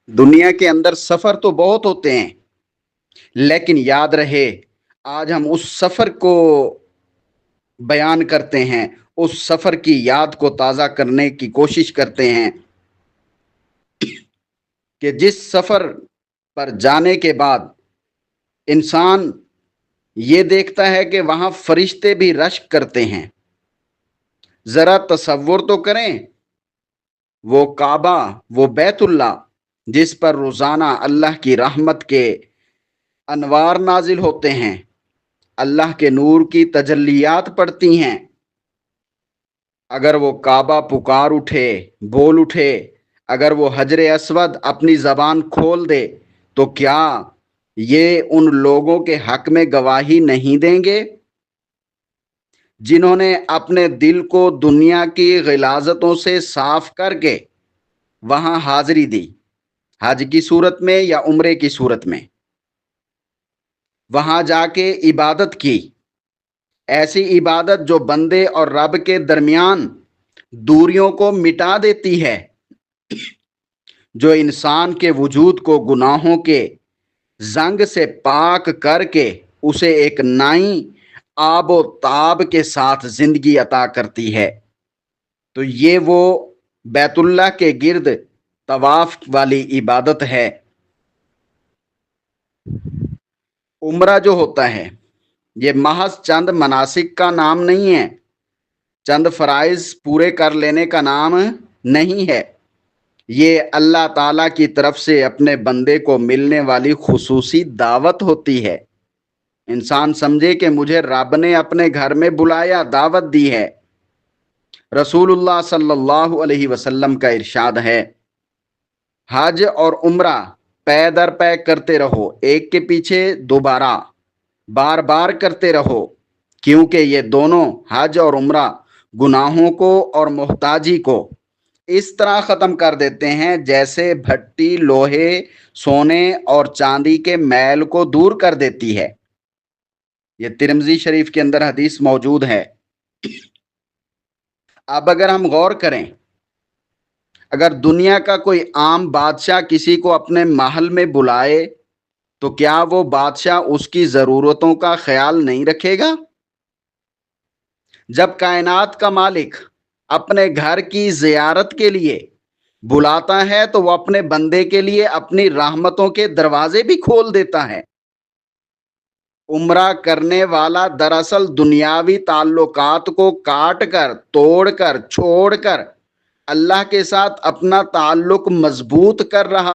دنیا کے اندر سفر تو بہت ہوتے ہیں، لیکن یاد رہے آج ہم اس سفر کو بیان کرتے ہیں، اس سفر کی یاد کو تازہ کرنے کی کوشش کرتے ہیں کہ جس سفر پر جانے کے بعد انسان یہ دیکھتا ہے کہ وہاں فرشتے بھی رشک کرتے ہیں۔ ذرا تصور تو کریں، وہ کعبہ، وہ بیت اللہ جس پر روزانہ اللہ کی رحمت کے انوار نازل ہوتے ہیں، اللہ کے نور کی تجلیات پڑتی ہیں، اگر وہ کعبہ پکار اٹھے، بول اٹھے، اگر وہ حجر اسود اپنی زبان کھول دے تو کیا یہ ان لوگوں کے حق میں گواہی نہیں دیں گے جنہوں نے اپنے دل کو دنیا کی غلاظتوں سے صاف کر کے وہاں حاضری دی، حج کی صورت میں یا عمرے کی صورت میں، وہاں جا کے عبادت کی، ایسی عبادت جو بندے اور رب کے درمیان دوریوں کو مٹا دیتی ہے، جو انسان کے وجود کو گناہوں کے زنگ سے پاک کر کے اسے ایک نئی آب و تاب کے ساتھ زندگی عطا کرتی ہے۔ تو یہ وہ بیت اللہ کے گرد طواف والی عبادت ہے۔ عمرہ جو ہوتا ہے یہ محض چند مناسک کا نام نہیں ہے، چند فرائض پورے کر لینے کا نام نہیں ہے، یہ اللہ تعالیٰ کی طرف سے اپنے بندے کو ملنے والی خصوصی دعوت ہوتی ہے۔ انسان سمجھے کہ مجھے رب نے اپنے گھر میں بلایا، دعوت دی ہے۔ رسول اللہ صلی اللہ علیہ وسلم کا ارشاد ہے، حج اور عمرہ پے در پے کرتے رہو، ایک کے پیچھے دوبارہ بار بار کرتے رہو، کیونکہ یہ دونوں حج اور عمرہ گناہوں کو اور محتاجی کو اس طرح ختم کر دیتے ہیں جیسے بھٹی لوہے، سونے اور چاندی کے میل کو دور کر دیتی ہے۔ یہ ترمذی شریف کے اندر حدیث موجود ہے۔ اب اگر ہم غور کریں، اگر دنیا کا کوئی عام بادشاہ کسی کو اپنے محل میں بلائے تو کیا وہ بادشاہ اس کی ضرورتوں کا خیال نہیں رکھے گا؟ جب کائنات کا مالک اپنے گھر کی زیارت کے لیے بلاتا ہے تو وہ اپنے بندے کے لیے اپنی رحمتوں کے دروازے بھی کھول دیتا ہے۔ عمرہ کرنے والا دراصل دنیاوی تعلقات کو کاٹ کر، توڑ کر، چھوڑ کر اللہ کے ساتھ اپنا تعلق مضبوط کر رہا